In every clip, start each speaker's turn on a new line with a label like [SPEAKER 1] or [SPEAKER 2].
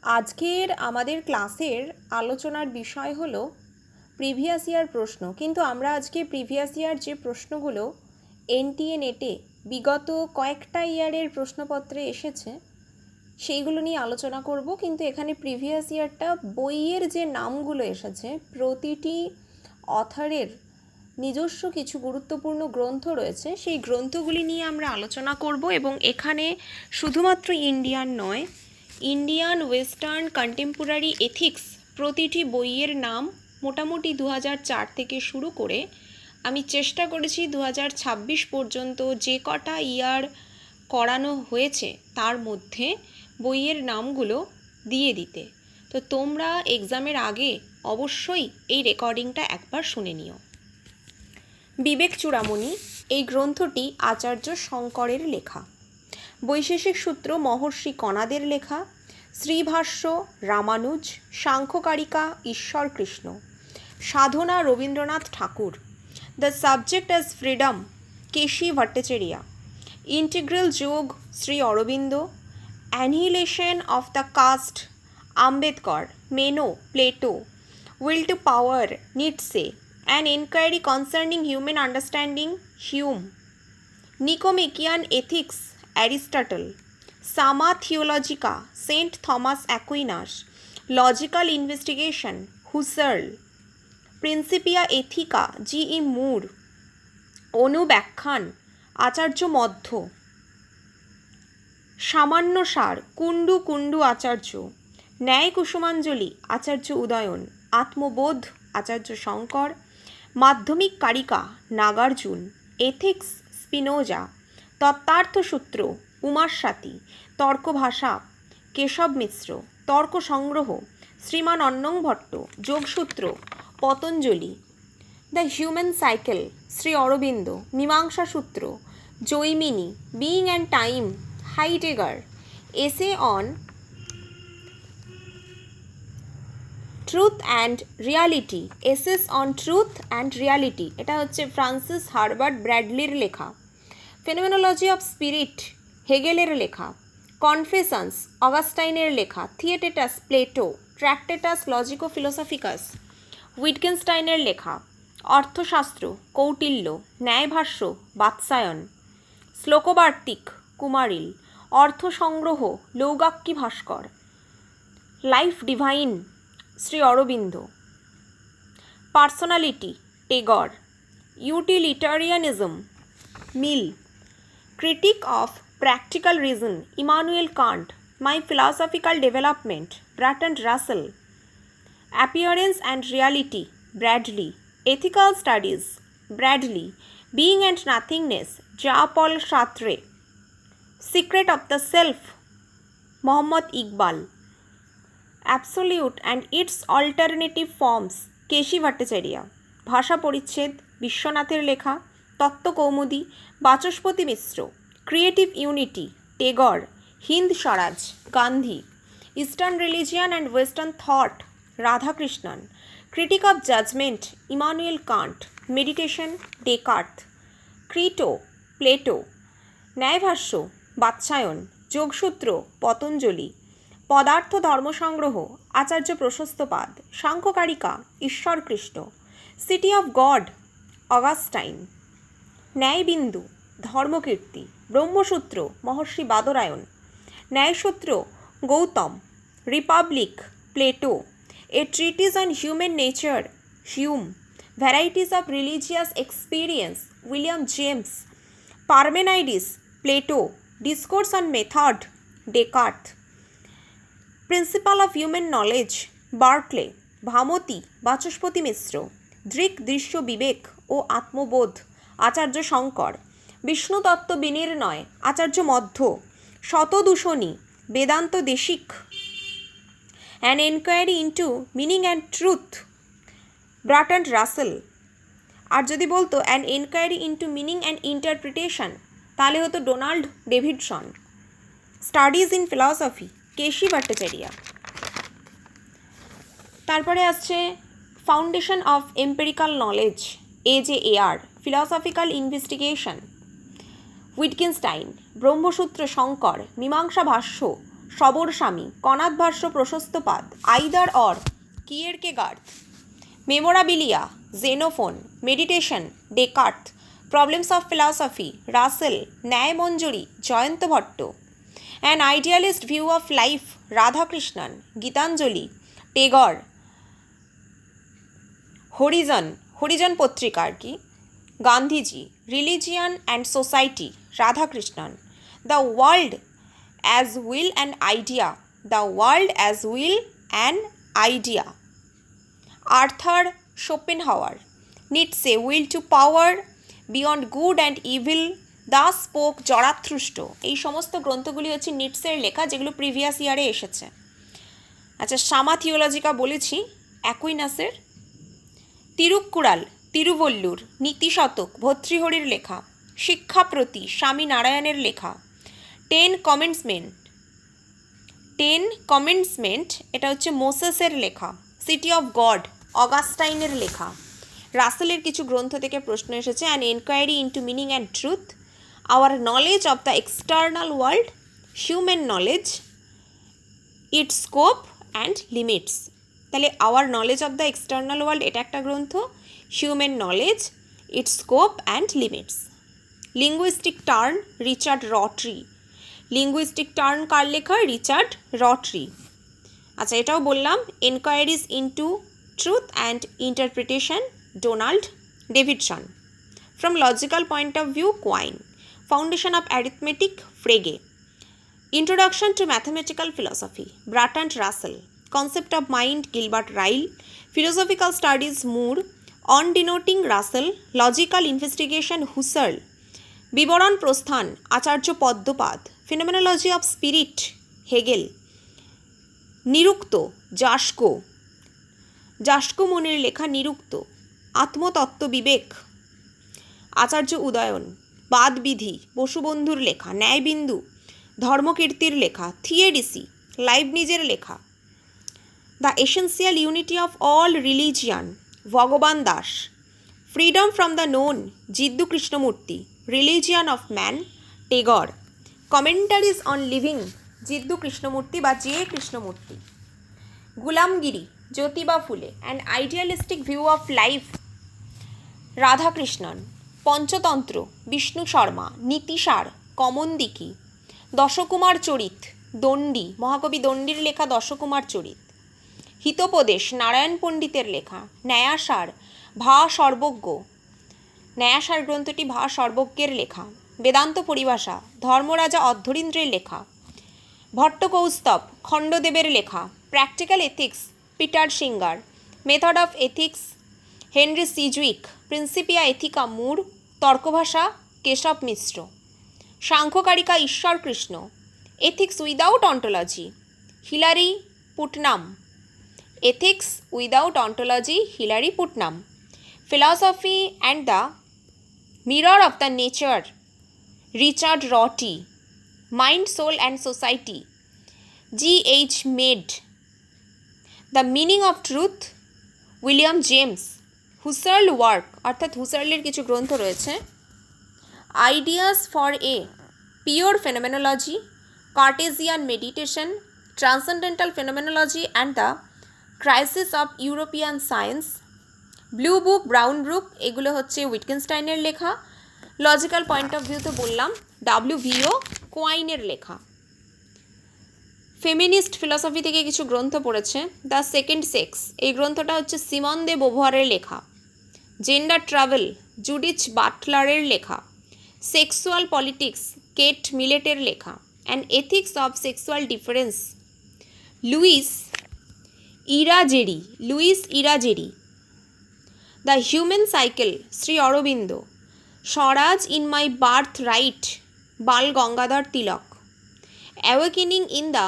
[SPEAKER 1] আজকের আমাদের ক্লাসের আলোচনার বিষয় হলো প্রিভিয়াস ইয়ার প্রশ্ন। কিন্তু আমরা আজকে প্রিভিয়াস ইয়ার যে প্রশ্নগুলো এনটিএ নেটে বিগত কয়েকটা ইয়ারের প্রশ্নপত্রে এসেছে সেইগুলো নিয়ে আলোচনা করব। কিন্তু এখানে প্রিভিয়াস ইয়ারটা বইয়ের যে নামগুলো এসেছে প্রতিটি অথরের নিজস্ব কিছু গুরুত্বপূর্ণ গ্রন্থ রয়েছে, সেই গ্রন্থগুলি নিয়ে আমরা আলোচনা করব। এবং এখানে শুধুমাত্র ইন্ডিয়ান নয়, ইন্ডিয়ান, ওয়েস্টার্ন, কন্টেম্পোরারি, এথিক্স প্রতিটি বইয়ের নাম মোটামুটি 2004 থেকে শুরু করে আমি চেষ্টা করেছি 2026 পর্যন্ত যে কটা ইয়ার করানো হয়েছে তার মধ্যে বইয়ের নামগুলো দিয়ে দিতে। তো তোমরা এক্সামের আগে অবশ্যই এই রেকর্ডিংটা একবার শুনে নিও। বিবেক চূড়ামণি এই গ্রন্থটি আচার্য শঙ্করের লেখা। বৈশেষিক সূত্র মহর্ষি কণাদের লেখা। শ্রীভাষ্য Ramanuja. Samkhyakarika Ishvara Krishna. Sadhana Rabindranath Thakur. The subject as freedom KC Bhattacharya. Integral Yoga Sri Aurobindo. Annihilation of the caste Ambedkar. Meno Plato. Will to power Nietzsche. An inquiry concerning human understanding, Hume. Nicomachean Ethics, Aristotle. Summa Theologica, Saint Thomas Aquinas. Logical Investigation, Husserl. Principia Ethica, G.E. Moore. অনুব্যাখ্যান আচার্য মধ্য। সামান্য সার কুণ্ডু কুণ্ডু আচার্য। ন্যায় কুসুমাঞ্জলি আচার্য Udayan. আত্মবোধ Acharya Shankara. Madhyamika Karika Nagarjuna. Ethics Spinoza. Tattvarthasutra Umaswati. Tarkabhasha Keshava Mishra. Tarka Sangraha Shriman Annam Bhatta. Yogasutra Patanjali. The human cycle Sri Aurobindo. Mimamsa Sutra Jaimini. Being and time Heidegger. Essay on truth and reality, essays on truth and reality, এটা হচ্ছে Francis Herbert ব্র্যাডলির লেখা। Phenomenology of spirit হেগেলের লেখা। Confessions অগাস্টাইনের লেখা। থিয়েটেটাস Plato. ট্র্যাক্টেটাস লজিকো Philosophicus উইটগেনস্টাইনের লেখা। Arthashastra Kautilya. Nyayabhashya Vatsyayana. Shlokavartika Kumarila. Arthasangraha Laugakshi Bhaskara. Life divine Sri Aurobindo. Personality Tagore. Utilitarianism Mill. Critique of practical reason Immanuel Kant. My philosophical development Bertrand Russell. Appearance and reality Bradley. Ethical studies Bradley. Being and nothingness Jean Paul Sartre. Secret of the self Muhammad Iqbal. Absolute and its alternative forms KC Bhattacharya. Bhasha Paricchheda বিশ্বনাথের লেখা। Tattvakaumudi Vachaspati Mishra. Creative unity Tagore. Hind Swaraj Gandhi. Eastern religion and western thought Radhakrishnan. Critique of judgement Immanuel Kant. Meditation Descartes. Crito Plato. Nyayabhashya Vatsyayana. Yogasutra Patanjali. Padartha Dharmasangraha Acharya Prashastapada. Samkhyakarika Ishvara Krishna. City of God Augustine. Nyayabindu Dharmakirti. Brahmasutra Maharshi Badarayana. Nyayasutra Gautama. Republic Plato. A treatise on human nature Hume. Varieties of religious experience William James. Parmenides Plato. Discourse on method Descartes. Principle of human knowledge Berkeley. Bhamati Vachaspati Mishra. Drik Drishya Viveka O আত্মবোধ Acharya Shankar. বিষ্ণুতত্ত্ব Vinirnaya Acharya Madhva. Shatadushani Vedanta Deshika. An enquiry into meaning and truth Bertrand Russell. আর যদি বলতো an enquiry into meaning and interpretation তাহলে হতো Donald Davidson. Studies in philosophy KC Bhattacharya. তারপরে আসছে foundation of empirical knowledge AJAR। Philosophical investigation Wittgenstein. Brahmasutra Shankara. Mimamsa Bhashya Shabara Swami, Kanada Bhashya Prashastapada, either or, Kierkegaard, Memorabilia, Xenophon, meditation, Descartes, problems of philosophy, Russell, Nyayamanjari, Jayanta Bhatta, an idealist view of life, Radhakrishnan, Gitanjali, Tagore, Harijan পত্রিকা আর কি, Gandhiji, religion and society, Radhakrishnan, the world as will and idea, the world as will and idea, Arthur Schopenhauer, Nietzsche, will to power, beyond good and evil, the spoke, Zarathustra. এই সমস্ত গ্রন্থগুলি হচ্ছে নিটসের লেখা, যেগুলো previous ইয়ারে এসেছে। আচ্ছা, সামা থিওলজিকা বলেছি, অ্যাকুইনাসের। তিরুক্কুরাল, তিরুবল্লুর, নীতিশতক, ভর্তৃহরির লেখা। শিক্ষাপ্রতি, স্বামী নারায়ণের লেখা। টেন কমেন্টসমেন্ট, এটা হচ্ছে মোসেসের লেখা। সিটি অফ গড, অগাস্টাইনের লেখা। রাসেলের কিছু গ্রন্থ থেকে প্রশ্ন এসেছে। An enquiry into meaning and truth, our knowledge of the external world, human knowledge, its scope and limits. তাহলে our knowledge of the external world এটা একটা গ্রন্থ, human knowledge, its scope and limits. Linguistic turn, Richard Rorty. Linguistic turn কার লেখা? Richard Rorty. আচ্ছা, এটাও বললাম। Enquiries into truth and interpretation, Donald Davidson. From logical point of view, Quine. Foundation of arithmetic, Frege. Introduction to Mathematical Philosophy, Bertrand Russell. Concept of Mind, Gilbert Ryle. Philosophical Studies, Moore. On Denoting, Russell. Logical Investigation, Husserl. Vivarana Prasthana, Acharya Padmapada. Phenomenology of Spirit, Hegel. Nirukta, Yaska মুনির লেখা নিরুক্ত। আত্মতত্ত্ব বিবেক, আচার্য উদয়ন। বাদবিধি, বসুবন্ধুর লেখা। ন্যায়বিন্দু, ধর্মকীর্তির লেখা। Theodicy, লাইবনিজের লেখা। The essential unity of all religion, Bhagavan Das. Freedom from the known, Jiddu Krishnamurti. Religion of man, Tagore. Commentaries on living, Jiddu Krishnamurti বা J Krishnamurti. Gulamgiri, Jyotiba Phule. An idealistic view of life, Radhakrishnan. Panchatantra, Vishnu Sharma. Nitisara, Kamandaki. Dashakumara Charita, Dandi, মহাকবি দণ্ডির লেখা দশকুমার চরিত। হিতোপদেশ, নারায়ণ পণ্ডিতের লেখা। ন্যায়াসার, ভা সর্বজ্ঞ। ন্যায়াসার গ্রন্থটি ভা সর্বজ্ঞের লেখা। বেদান্ত পরিভাষা, ধর্মরাজা অধ্বরীন্দ্রের লেখা। ভট্টকৌস্তব, খণ্ডদেবের লেখা। Practical ethics, Peter Singer. Method of ethics, Henry Sidgwick. Principia Ethica, Moore. Tarkabhasha, Keshava Mishra. Samkhyakarika, Ishvara Krishna. Ethics without ontology, Hilary Putnam. Ethics without ontology, Hilary Putnam. Philosophy and the mirror of the nature, Richard Rorty. Mind, soul and society, G H. Mead. The meaning of truth, William James. Husserl work, অর্থাৎ হুসার্লের কিছু গ্রন্থ রয়েছে। Ideas for a pure phenomenology, Cartesian meditation, transcendental phenomenology and the crisis of European science. Blue book, brown book, এগুলো হচ্ছে উইটগেনস্টাইনের লেখা। Logical point of view তো বললাম, ডাব্লিউ.ভি.ও. কোয়াইনের লেখা। ফেমিনিস্ট ফিলসফি থেকে কিছু গ্রন্থ পড়েছে। দ্য সেকেন্ড সেক্স, এই গ্রন্থটা হচ্ছে সিমন দে বোভারের লেখা। জেন্ডার ট্রাভেল, জুডিথ বাটলারের লেখা। সেক্সুয়াল পলিটিক্স, কেট মিলেটের লেখা। An ethics of sexual difference, Luce Irigaray. The human cycle, Sri Aurobindo. Swaraj in my birth right, Bal Gangadhar Tilak. Awakening in the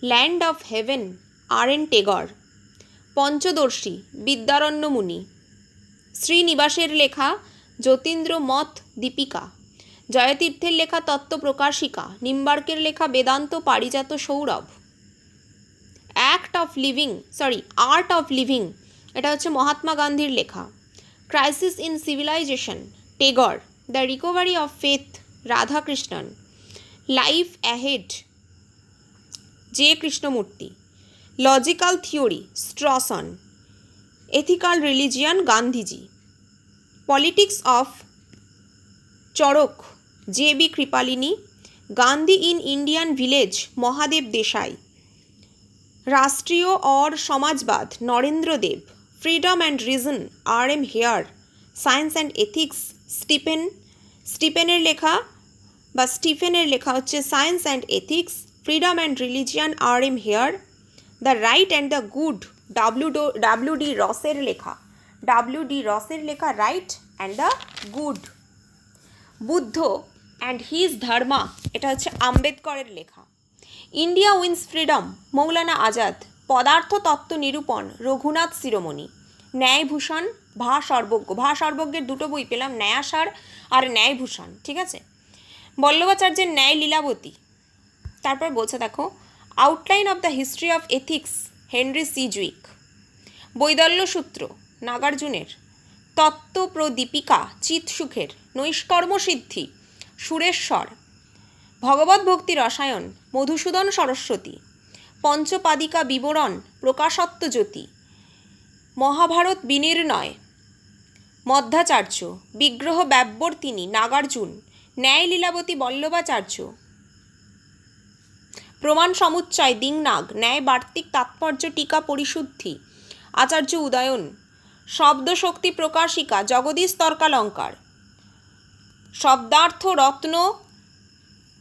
[SPEAKER 1] land of heaven, R N. Tagore. Panchadashi, Vidyaranya Muni. শ্রীনিবাসের লেখা যতীন্দ্র মত দীপিকা। জয়তীর্থের লেখা তত্ত্ব প্রকাশিকা। নিম্বার্কের লেখা Vedanta Parijata Saurabha. Art of living, এটা হচ্ছে মহাত্মা গান্ধীর লেখা। Crisis in civilisation, Tagore. The recovery of faith, Radhakrishnan. Life ahead, J Krishnamurti. Logical theory Strawson. Ethical religion Gandhiji. Politics of Charaka J B Kripalani. Gandhi in Indian village Mahadev Desai. Rashtriya और Samajvad Narendra Dev. Freedom and reason R M Hare. Science and ethics স্টিফেনের লেখা হচ্ছে science and ethics. Freedom and religion R M Hare. The right and the good W D রসের লেখা right and the good. Buddha and his Dharma, এটা হচ্ছে আম্বেদকরের লেখা। India wins freedom Maulana Azad. Padartha Tattva নিরূপণ রঘুনাথ শিরোমণি। ন্যায়ভূষণ ভা সর্বজ্ঞের দুটো বই পেলাম, ন্যায়াসার আর ন্যায়ভূষণ, ঠিক আছে। বল্লভাচার্যের ন্যায় লীলাবতী। তারপর বলছে দেখো, outline of the history of ethics Henry Sidgwick. Vaidalya Sutra নাগার্জুনের। তত্ত্বপ্রদীপিকা চিৎসুখের। নৈষ্কর্ম সিদ্ধি সুরেশ্বর। ভগবত ভক্তি রসায়ন মধুসূদন সরস্বতী। পঞ্চপাদিকা বিবরণ প্রকাশত্ব জ্যোতি। মহাভারত বিনির্ণয় মধ্যাচার্য। বিগ্রহ ব্যাবর্তিনী নাগার্জুন। ন্যায় লীলাবতী বল্লভাচার্য। প্রমাণ সমুচ্চয় দিংনাগ। ন্যায় বার্তিক তাৎপর্য টিকা পরিশুদ্ধি আচার্য উদয়ন। শব্দশক্তি প্রকাশিকা জগদীশ তর্কালঙ্কার। শব্দার্থ রত্ন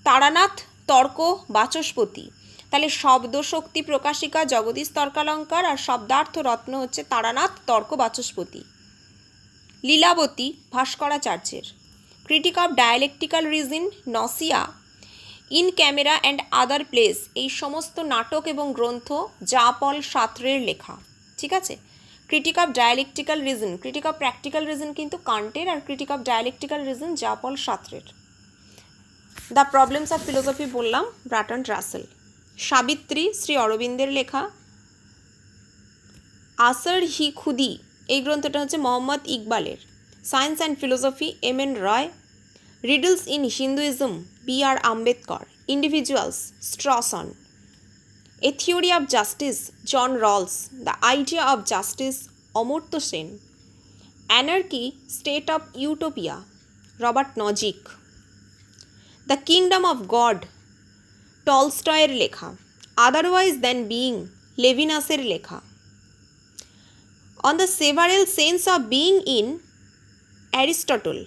[SPEAKER 1] তারানাথ তর্ক বাচস্পতি। তাহলে শব্দশক্তি প্রকাশিকা জগদীশ তর্কালঙ্কার আর শব্দার্থ রত্ন হচ্ছে তারানাথ তর্ক বাচস্পতি। লীলাবতী ভাস্করাচার্যের। Critique of dialectical reason nausea. In camera and other place, এই সমস্ত নাটক এবং গ্রন্থ জা পল সাত্রের লেখা, ঠিক আছে। Critic of dialectical reason, critic of practical reason কিন্তু কান্টের, আর ক্রিটিক অফ ডায়ালেকটিক্যাল রিজন জা পল সাত্রের। দ্য প্রবলেমস অফ ফিলোসফি বললাম ব্রাটন রাসেল। সাবিত্রী শ্রী অরবিন্দের লেখা। আসর হি খুদি, এই গ্রন্থটা হচ্ছে মোহাম্মদ ইকবালের। Science and philosophy M N Roy. Riddles in Hinduism B R Ambedkar. Individuals Strawson. A theory of justice John Rawls. The idea of justice Amartya Sen. Anarchy state of utopia Robert Nozick. The kingdom of God টলস্টয়ের লেখা। Otherwise than being লেভিনাসের লেখা। On the several sense of being in Aristotle.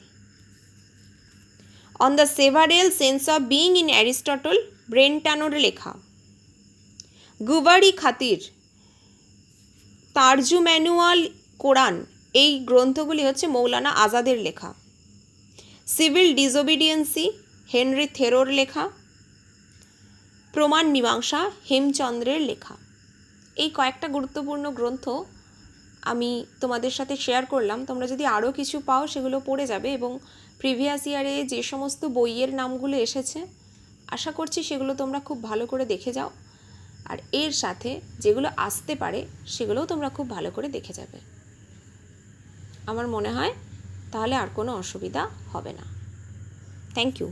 [SPEAKER 1] On the several sense of being in Aristotle ব্রেন্টানোর লেখা। গুবারি খাতির তার্জুম্যানুয়াল কোরআন, এই গ্রন্থগুলি হচ্ছে মৌলানা আজাদের লেখা। সিভিল ডিসোবিডিয়েন্সি হেনরি থেরোর লেখা। প্রমাণ মীমাংসা হেমচন্দ্রের লেখা। এই কয়েকটা গুরুত্বপূর্ণ গ্রন্থ আমি তোমাদের সাথে শেয়ার করলাম। তোমরা যদি আরও কিছু পাও সেগুলো পড়ে যাবে, এবং প্রিভিয়াস ইয়ারে যে সমস্ত বইয়ের নামগুলো এসেছে আশা করছি সেগুলো তোমরা খুব ভালো করে দেখে যাও, আর এর সাথে যেগুলো আসতে পারে সেগুলোও তোমরা খুব ভালো করে দেখে যাবে। আমার মনে হয় তাহলে আর কোনো অসুবিধা হবে না। Thank you.